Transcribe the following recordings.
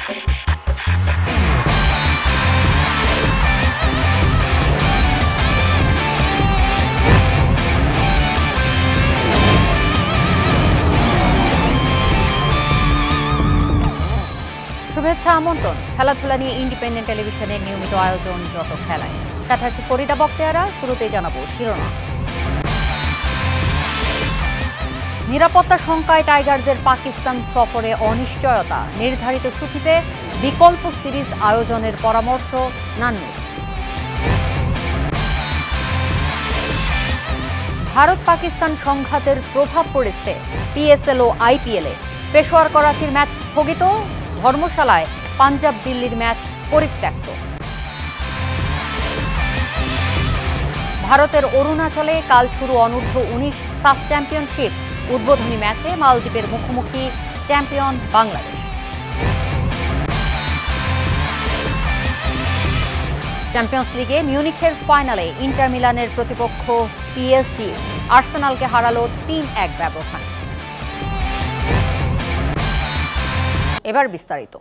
শুভেচ্ছা আমন্ত্রণ। খেলাধুলা নিয়ে ইন্ডিপেন্ডেন্ট টেলিভিশনের নিয়মিত আয়োজন যত খেলায়, সাথে আছে ফরিদা বক্তিয়ারা। শুরুতেই জানাবো শিরোনাম। নিরাপত্তা শঙ্কায় টাইগারদের পাকিস্তান সফরে অনিশ্চয়তা, নির্ধারিত সূচিতে বিকল্প সিরিজ আয়োজনের পরামর্শ নান্নুর। ভারত পাকিস্তান সংঘাতের প্রভাব পড়েছে পিএসএল ও আইপিএলে। পেশোয়ার করাচির ম্যাচ স্থগিত, ধর্মশালায় পাঞ্জাব দিল্লির ম্যাচ পরিত্যক্ত। ভারতের অরুণাচলে কাল শুরু অনূর্ধ্ব-19 সাফ চ্যাম্পিয়নশিপ। উদ্বোধনী ম্যাচে মালদ্বীপের মুখোমুখি চ্যাম্পিয়ন বাংলাদেশ। চ্যাম্পিয়ন্স লিগে মিউনিখের ফাইনালে ইন্টার মিলানের প্রতিপক্ষ পিএসজি আর্সেনালকে হারালো 3-1 ব্যবধান। এবার বিস্তারিত।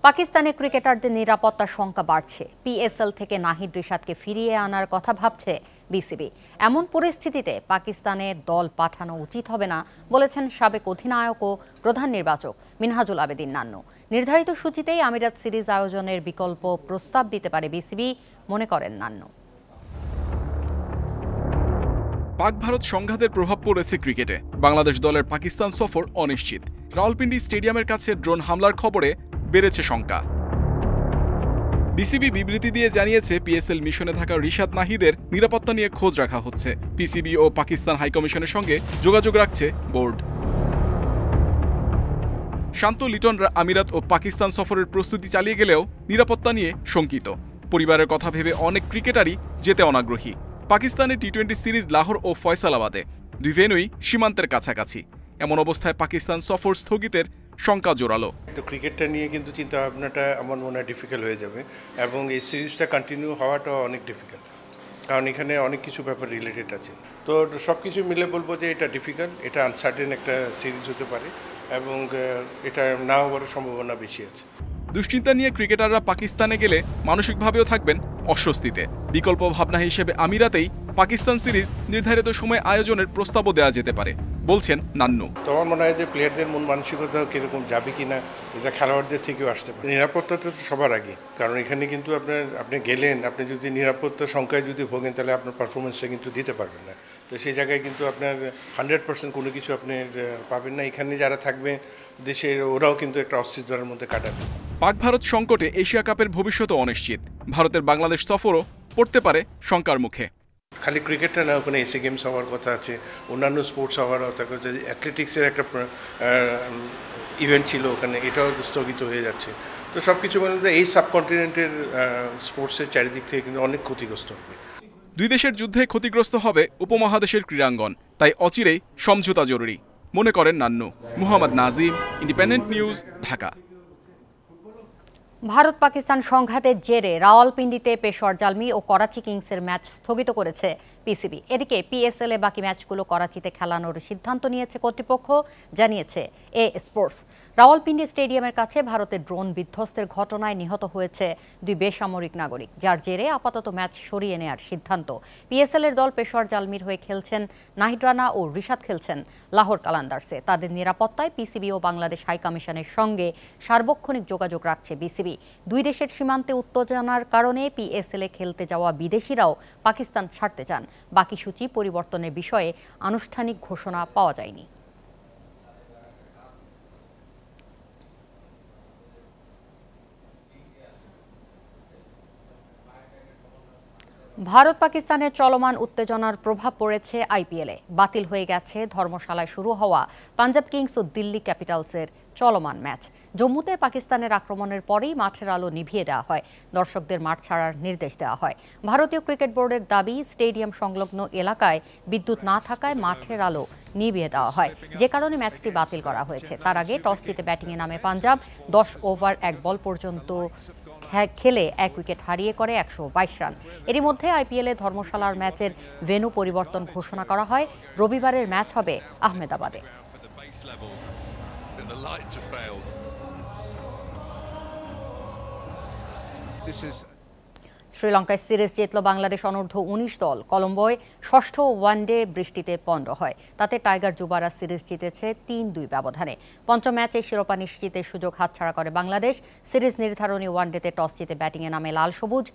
পাকিস্তানে ক্রিকেটারদের নিরাপত্তা শঙ্কা বাড়ছে। পিএসএল থেকে নাহিদ রিশাদকে ফিরিয়ে আনার কথা ভাবছে বিসিবি। এমন পরিস্থিতিতে পাকিস্তানে দল পাঠানো উচিত হবে না বলেছেন সাবেক অধিনায়ক ও প্রধান নির্বাচক মিনহাজুল আবেদিন নান্নু। নির্ধারিত সূচিতেই আমিরাত সিরিজ আয়োজনের বিকল্প প্রস্তাব দিতে পারে বিসিবি, মনে করেন নান্নু। পাক ভারত সংঘাতের প্রভাব পড়েছে ক্রিকেটে। বাংলাদেশ দলের পাকিস্তান সফর অনিশ্চিত। রাওয়ালপিন্ডি স্টেডিয়ামের কাছে ড্রোন হামলার খবরে বেড়েছে শঙ্কা। বিসিবি বিবৃতি দিয়ে জানিয়েছে, পিএসএল মিশনে থাকা রিশাদ নাহিদের নিরাপত্তা নিয়ে খোঁজ রাখা হচ্ছে। পিসিবি ও পাকিস্তান হাইকমিশনের সঙ্গে যোগাযোগ রাখছে বোর্ড। শান্ত লিটনরা আমিরাত ও পাকিস্তান সফরের প্রস্তুতি চালিয়ে গেলেও নিরাপত্তা নিয়ে শঙ্কিত। পরিবারের কথা ভেবে অনেক ক্রিকেটারই যেতে অনাগ্রহী। পাকিস্তানের টি-20 সিরিজ লাহোর ও ফয়সালাবাদে, দুই ভেন্যুই সীমান্তের কাছাকাছি। এমন অবস্থায় পাকিস্তান সফর স্থগিতের শঙ্কা জোরালো। তো ক্রিকেটটা নিয়ে কিন্তু চিন্তা ভাবনাটা আমার মনে হয় ডিফিকাল্ট হয়ে যাবে, এবং এই সিরিজটা কন্টিনিউ হওয়াটাও অনেক ডিফিকাল্ট, কারণ এখানে অনেক কিছু ব্যাপার রিলেটেড আছে। তো সব কিছু মিলে বলবো যে এটা ডিফিকাল্ট, এটা আনসার্টেন একটা সিরিজ হতে পারে, এবং এটা না হওয়ার সম্ভাবনা বেশি আছে। দুশ্চিন্তা নিয়ে ক্রিকেটাররা পাকিস্তানে গেলে মানসিকভাবেও থাকবেন অস্বস্তিতে। বিকল্প ভাবনা হিসেবে আমিরাতেই পাকিস্তান সিরিজ নির্ধারিত সময় আয়োজনের প্রস্তাবও দেওয়া যেতে পারে বলছেন নান্নু। তো আমার মনে হয় যে প্লেয়ারদের মন মানসিকতা কীরকম যাবে কিনা, এটা খেলোয়াড়দের থেকেও আসতে পারে। নিরাপত্তাটা তো সবার আগে, কারণ এখানে কিন্তু আপনি গেলেন, আপনি যদি নিরাপত্তার সংখ্যায় যদি ভোগেন তাহলে আপনার পারফরমেন্সটা কিন্তু দিতে পারবেন না। তো সেই জায়গায় কিন্তু আপনার 100% কোনো কিছু আপনি পাবেন না। এখানে যারা থাকবে দেশের, ওরাও কিন্তু একটা অস্থিরতার মধ্যে কাটাবে। পাক ভারত সংকটে এশিয়া কাপের ভবিষ্যৎও অনিশ্চিত। ভারতের বাংলাদেশ সফরও পড়তে পারে শঙ্কার মুখে। খালি ক্রিকেটটা না, ওখানে এশিয়া গেমস হওয়ার কথা আছে, অন্যান্য স্পোর্টস হওয়ার কথা আছে। অ্যাথলেটিক্সের একটা ইভেন্ট ছিল ওখানে, এটাও স্থগিত হয়ে যাচ্ছে। তো সব কিছু মানে এই সাবকন্টিনেন্টের স্পোর্টসের চারিদিক থেকে কিন্তু অনেক ক্ষতিগ্রস্ত হবে। দুই দেশের যুদ্ধে ক্ষতিগ্রস্ত হবে উপমহাদেশের ক্রীড়াঙ্গন, তাই অচিরেই সমঝোতা জরুরি, মনে করেন নান্নু। Muhammad Nazim, Independent News, Dhaka. ভারত পাকিস্তান সংঘাতের জেরে রাওয়ালপিন্ডিতে পেশোয়ার জালমি ও করাচি কিংসের ম্যাচ স্থগিত করেছে পিসিবি। এদিকে পিএসএল এ বাকি ম্যাচগুলো করাচিতে খেলানোর সিদ্ধান্ত নিয়েছে কর্তৃপক্ষ, জানিয়েছে এ স্পোর্টস। রাওয়ালপিন্ডি স্টেডিয়ামের কাছে ভারতের ড্রোন বিধ্বস্তের ঘটনায় নিহত হয়েছে 2 বেসামরিক নাগরিক, যার জেরে আপাতত ম্যাচ সরিয়ে নেওয়ার সিদ্ধান্ত। পিএসএল এর দল পেশোয়ার জালমির হয়ে খেলছেন নাহিদ রানা ও রিশাদ খেলছেন লাহোর কালান্দার্সে। তাদের নিরাপত্তায় পিসিবি ও বাংলাদেশ হাইকমিশনের সঙ্গে সার্বক্ষণিক যোগাযোগ রাখছে বিসিবি। দুই দেশের সীমান্তে উত্তেজনার কারণে পিএসএলে খেলতে যাওয়া বিদেশিরাও পাকিস্তান ছাড়তে চান। বাকি সূচি পরিবর্তনের বিষয়ে আনুষ্ঠানিক ঘোষণা পাওয়া যায়নি। ভারত পাকিস্তানের চলমান উত্তেজনার প্রভাব পড়েছে আইপিএলে। বাতিল হয়ে গেছে ধর্মশালায় শুরু হওয়া পাঞ্জাব কিংস ও দিল্লি ক্যাপিটালসের চলমান ম্যাচ। জম্মুতে পাকিস্তানের আক্রমণের পরেই মাঠের আলো নিভিয়ে দেওয়া হয়, দর্শকদের মাঠ ছাড়ার নির্দেশ দেওয়া হয়। ভারতীয় ক্রিকেট বোর্ডের দাবি, স্টেডিয়াম সংলগ্ন এলাকায় বিদ্যুৎ না থাকায় মাঠের আলো নিভিয়ে দেওয়া হয়, যে কারণে ম্যাচটি বাতিল করা হয়েছে। তার আগে টস জিতে ব্যাটিংয়ে নামে পাঞ্জাব। 10 ওভার 1 বল পর্যন্ত খেলে 1 উইকেট হারিয়ে করে 122 রান। এরই মধ্যে আইপিএলে ধর্মশালার ম্যাচের ভেন্যু পরিবর্তন ঘোষণা করা হয়। রবিবারের ম্যাচ হবে আহমেদাবাদে। শ্রীলঙ্কায় সিরিজ জিতল বাংলাদেশ অনূর্ধ্ব ১৯ দল। কলম্বোয় ষষ্ঠ ওয়ানডে বৃষ্টিতে পণ্ড হয়। তাতে টাইগার যুবারা সিরিজ জিতেছে ৩-২ ব্যবধানে। পঞ্চম ম্যাচে শিরোপা নিশ্চিতের সুযোগ হাতছাড়া করে বাংলাদেশ। সিরিজ নির্ধারণী ওয়ানডেতে টস জিতে ব্যাটিংয়ে নামে লাল সবুজ।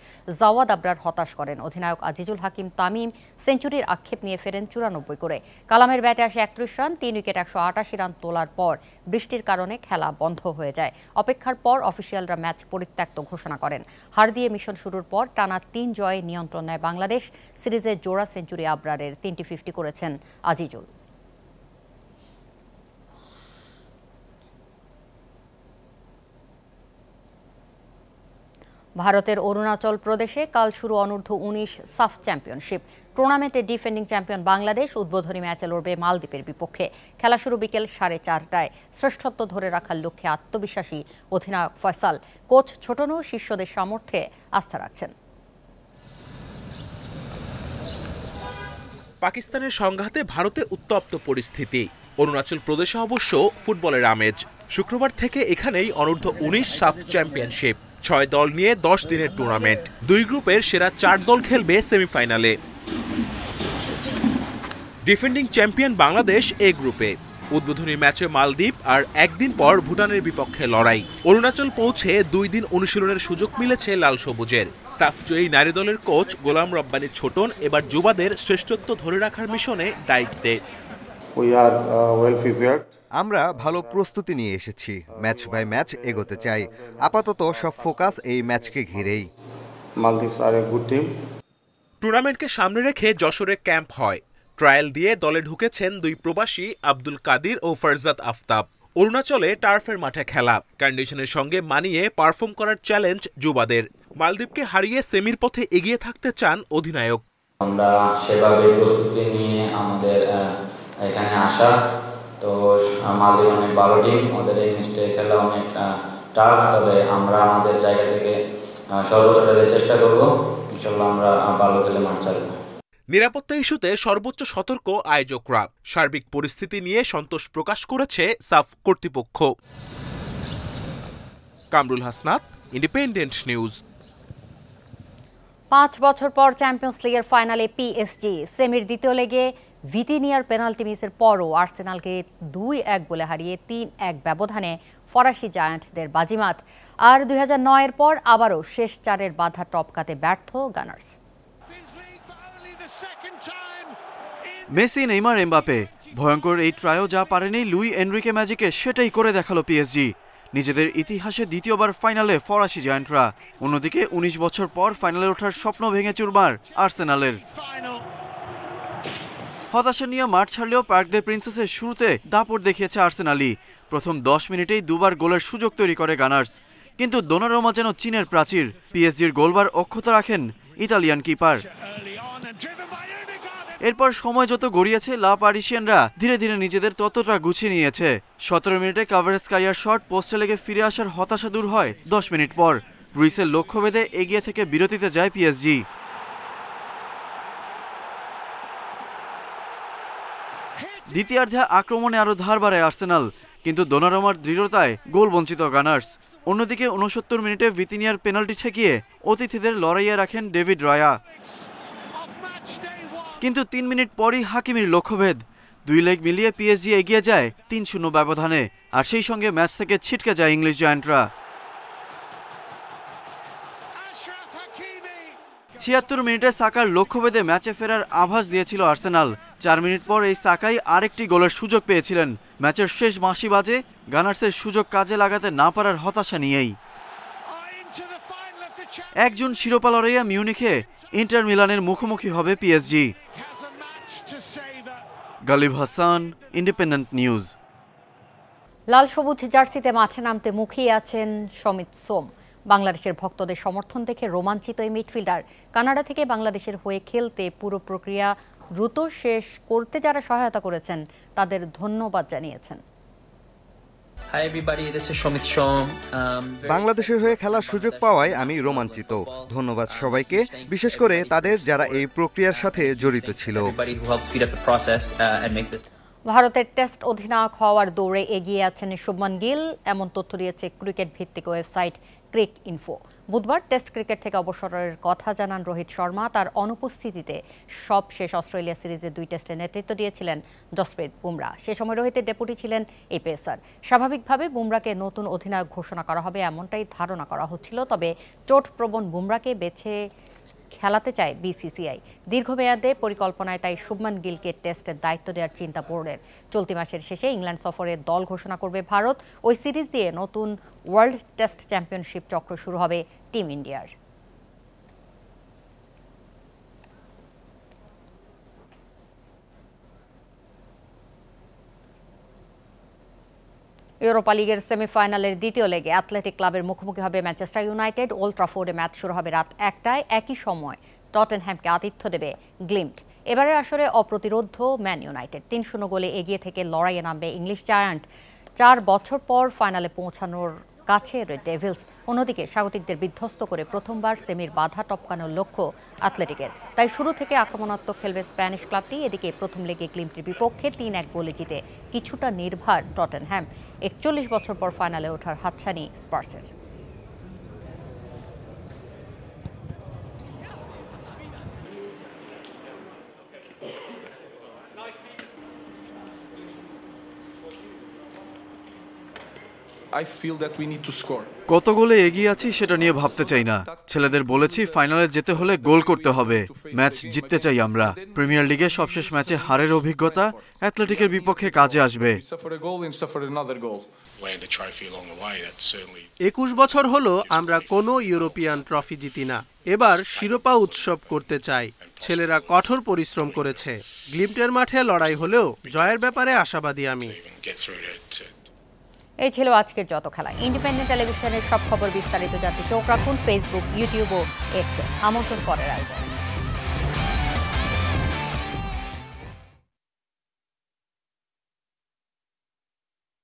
জাওয়াদ আবরার হতাশ করেন। অধিনায়ক আজিজুল হাকিম তামিম সেঞ্চুরির আক্ষেপ নিয়ে ফেরেন ৯৪ করে। কালামের ব্যাটে আসে ৩১ রান, ৩ উইকেট ১৮৮ রান তোলার পর বৃষ্টির কারণে খেলা বন্ধ হয়ে যায়। অপেক্ষার পর অফিসিয়ালরা ম্যাচ পরিত্যক্ত ঘোষণা করেন। হার দিয়ে মিশন শুরুর পর টানা ৩ জয়ে নিয়ন্ত্রণ নেয় বাংলাদেশ। সিরিজে জোড়া সেঞ্চুরি আবরারের, ৩টি 50 করেছেন আজিজুল। ভারতের অরুণাচল প্রদেশে কাল শুরু অনূর্ধ্ব ১৯ সাফ চ্যাম্পিয়নশিপ। টুর্নামেন্টে ডিফেন্ডিং চ্যাম্পিয়ন বাংলাদেশ উদ্বোধনী ম্যাচে লড়বে মালদ্বীপের বিপক্ষে। খেলা শুরু বিকেল 4:30টায়। শ্রেষ্ঠত্ব ধরে রাখার লক্ষ্যে আত্মবিশ্বাসী অধিনায়ক ফয়সাল। কোচ ছোটনও শিষ্যদের সামর্থ্যে আস্থা রাখছেন। পাকিস্তানের সংঘাতে ভারতে উত্তপ্ত পরিস্থিতি। অরুণাচল প্রদেশে অবশ্য ফুটবলের আমেজ। শুক্রবার থেকে এখানেই অনূর্ধ্ব ১৯ সাফ চ্যাম্পিয়নশিপ। ৬ দল নিয়ে ১০ দিনের টুর্নামেন্ট। ২ গ্রুপের সেরা ৪ দল খেলবে সেমিফাইনালে। ডিফেন্ডিং চ্যাম্পিয়ন বাংলাদেশ এ গ্রুপে। উদ্বোধনী ম্যাচে মালদ্বীপ আর একদিন পর ভুটানের বিপক্ষে লড়াই। অরুণাচল পৌঁছে 2 দিন অনুশীলনের সুযোগ মিলেছে লাল সবুজের। সাফজয়ী নারী দলের কোচ গোলাম রব্বানী ছোটন এবার যুবাদের শ্রেষ্ঠত্ব ধরে রাখার মিশনে দায়িত্বে। আমরা ভালো প্রস্তুতি নিয়ে এসেছি। ম্যাচ বাই ম্যাচ এগোতে চাই। আপাতত সব ফোকাস এই ম্যাচকে ঘিরেই। টুর্নামেন্টকে সামনে রেখে যশোরে ক্যাম্প হয়। ট্রায়াল দিয়ে দলে ঢুকেছেন 2 প্রবাসী আব্দুল কাদির ও ফারজাদ আফতাব। অরুণাচলে টার্ফের মাঠে খেলা, কন্ডিশনের সঙ্গে মানিয়ে পারফর্ম করার চ্যালেঞ্জ যুবাদের। মালদ্বীপকে হারিয়ে সেমির পথে এগিয়ে থাকতে চান অধিনায়ক। আমরা সেভাবে প্রস্তুতি নিয়ে আমাদের এখানে আসা। তো মালদ্বীপ অনেক ভালো টিম, ওদের এই ম্যাচে খেলা অনেক টাফ। তবে আমরা আমাদের জায়গা থেকে সর্বোচ্চটা দেওয়ার চেষ্টা করব। ইনশাআল্লাহ আমরা ভালো খেলে মাঠ ছাড়ব। নিরাপত্তা ইস্যুতে সর্বোচ্চ সতর্ক আয়োজকরা। সার্বিক পরিস্থিতি নিয়ে সন্তোষ প্রকাশ করেছে সাফ কর্তৃপক্ষ। Kamrul Hasnat, independent news. 5 বছর পর চ্যাম্পিয়ন্স লিগের ফাইনালে পিএসজি। সেমির দ্বিতীয় লেগে ভিতিনিয়ার পেনাল্টি মিসের পরও আর্সেনালকে 2-1 বলে হারিয়ে 3-1 ব্যবধানে ফরাসি জায়ান্টদের বাজিমাত। আর 2009-এর পর আবারও শেষ 4-এর বাধা টপকাতে ব্যর্থ গানার্স। মেসি, নেইমার, এমবাপে ভয়ঙ্কর এই ট্রায়ও যা পারেনি লুই এনরিকে ম্যাজিকে, সেটাই করে দেখালো পিএসজি। নিজেদের ইতিহাসে দ্বিতীয়বার ফাইনালে ফরাসি জায়ান্টরা। অন্যদিকে 19 বছর পর ফাইনালে ওঠার স্বপ্ন ভেঙে চুরমার আর্সেনালের। হতাশা নিয়ে মাঠ ছাড়লেও পার্ক দে প্রিন্সেসের শুরুতে দাপট দেখিয়েছে আর্সেনালই। প্রথম 10 মিনিটেই 2বার গোলের সুযোগ তৈরি করে গানার্স। কিন্তু দোনারুমা যেন চীনের প্রাচীর। পিএসজির গোলবার অক্ষতা রাখেন ইতালিয়ান কিপার। এরপর সময় যত গড়িয়েছে লা পারিসিয়ানরা ধীরে ধীরে নিজেদের ততটা গুছিয়ে নিয়েছে। 17 মিনিটে কাভারেজস্কায়ার শট পোস্টে লেগে ফিরে আসার হতাশা দূর হয় 10 মিনিট পর। রুইসের লক্ষ্যভেদে এগিয়ে থেকে বিরতিতে যায় পিএসজি। দ্বিতীয়ার্ধে আক্রমণে আরও ধার বাড়ায় আর্সেনাল, কিন্তু দোনারুমার দৃঢ়তায় গোল বঞ্চিত গানার্স। অন্যদিকে 69 মিনিটে ভিতিনিয়ার পেনাল্টি ঠেকিয়ে অতিথিদের লড়াইয়ে রাখেন ডেভিড রায়া। কিন্তু 3 মিনিট পরই হাকিমির লক্ষ্যভেদ। 2 লেগ মিলিয়ে পিএসজি এগিয়ে যায় 3-0 ব্যবধানে। আর সেই সঙ্গে ম্যাচ থেকে ছিটকে যায় ইংলিশ জায়ান্টরা। 76 মিনিটে সাকার লক্ষ্যভেদে ম্যাচে ফেরার আভাস দিয়েছিল আর্সেনাল। 4 মিনিট পর এই সাকাই আরেকটি গোলের সুযোগ পেয়েছিলেন। ম্যাচের শেষ বাঁশি বাজে গানার্সের সুযোগ কাজে লাগাতে না পারার হতাশা নিয়েই। 1 জুন শিরোপা লড়াইয়ে মিউনিখে ইন্টার মিলানের মুখোমুখি হবে PSG. Ghalib Hasan, Independent News. লাল সবুজ জার্সিতে মাঠে নামতে মুখিয়ে আছেন সমিত সোম। বাংলাদেশের ভক্তদের সমর্থন দেখে রোমাঞ্চিত এই মিডফিল্ডার কানাডা থেকে বাংলাদেশের হয়ে খেলতে পুরো প্রক্রিয়া দ্রুত শেষ করতে যারা সহায়তা করেছেন তাদের ধন্যবাদ জানিয়েছেন। বাংলাদেশের হয়ে খেলার সুযোগ পাওয়ায় আমি রোমাঞ্চিত। ধন্যবাদ সবাইকে, বিশেষ করে তাদের যারা এই প্রক্রিয়ার সাথে জড়িত ছিল। ভারতের টেস্ট অধিনায়ক হওয়ার দৌড়ে এগিয়ে আছেন শুভমান গিল, এমন তথ্য দিয়েছে ক্রিকেট ভিত্তিক ওয়েবসাইট ক্রিক ইনফো। বুধবার টেস্ট ক্রিকেট থেকে অবসরের কথা জানান রোহিত শর্মা। তার অনুপস্থিতিতে সবশেষ অস্ট্রেলিয়া সিরিজের 2 টেস্টে নেতৃত্ব দিয়েছিলেন জসপ্রীত বুমরা। সে সময় রোহিতের ডেপুটি ছিলেন এই পেসার। স্বাভাবিকভাবে বুমরাকে নতুন অধিনায়ক ঘোষণা করা হবে এমনটাই ধারণা করা হচ্ছিল, তবে চোটপ্রবণ বুমরাকে বেছে খেলাতে চায় বিসিসিআই। দীর্ঘমেয়াদে পরিকল্পনায় তাই শুভমান গিলকে টেস্টের দায়িত্ব দেওয়ার চিন্তা বোর্ডের। চলতি মাসের শেষে ইংল্যান্ড সফরের দল ঘোষণা করবে ভারত। ওই সিরিজ দিয়ে নতুন ওয়ার্ল্ড টেস্ট চ্যাম্পিয়নশিপ চক্র শুরু হবে টিম ইন্ডিয়ার। ইউরোপা লিগের সেমিফাইনালের দ্বিতীয় লেগে অ্যাথলেটিক ক্লাবের মুখোমুখি হবে ম্যানচেস্টার ইউনাইটেড। ওল্ড ট্রাফোর্ডে ম্যাচ শুরু হবে রাত 1টায়। একই সময় টটেনহ্যামকে আতিথ্য দেবে গ্লিম্ট। এবারের আসরে অপ্রতিরোধ্য ম্যান ইউনাইটেড 3-0 গোলে এগিয়ে থেকে লড়াইয়ে নামবে ইংলিশ জায়ান্ট। 4 বছর পর ফাইনালে পৌঁছানোর কাছে রেড ডেভিলস। অন্যদিকে স্বাগতিকদের বিধ্বস্ত করে প্রথমবার সেমির বাধা টপকানোর লক্ষ্য অ্যাথলেটিকের। তাই শুরু থেকে আক্রমণাত্মক খেলবে স্প্যানিশ ক্লাবটি। এদিকে প্রথম লেগে গ্লিম্টের বিপক্ষে 3-1 গোলে জিতে কিছুটা নির্ভর টটেনহ্যাম। 41 বছর পর ফাইনালে ওঠার হাতছানি স্পার্সের। কত গোলে এগিয়ে আছি সেটা নিয়ে ভাবতে চাই না। ছেলেদের বলেছি ফাইনালে যেতে হলে গোল করতে হবে, ম্যাচ জিততে চাই আমরা। প্রিমিয়ার লিগে সবশেষ ম্যাচে হারের অভিজ্ঞতা অ্যাথলেটিকের বিপক্ষে কাজে আসবে। 21 বছর হলো আমরা কোনো ইউরোপিয়ান ট্রফি জিতি না। এবার শিরোপা উৎসব করতে চাই। ছেলেরা কঠোর পরিশ্রম করেছে। গ্লিম্টের মাঠে লড়াই হলেও জয়ের ব্যাপারে আশাবাদী আমি। এই ছিল আজকের যত খেলা। ইন্ডিপেন্ডেন্ট টেলিভিশনের সব খবর বিস্তারিত জানতে চোখ রাখুন ফেসবুক, ইউটিউব ও এক্সে। আমন্ত্রণ পরের আয়োজন।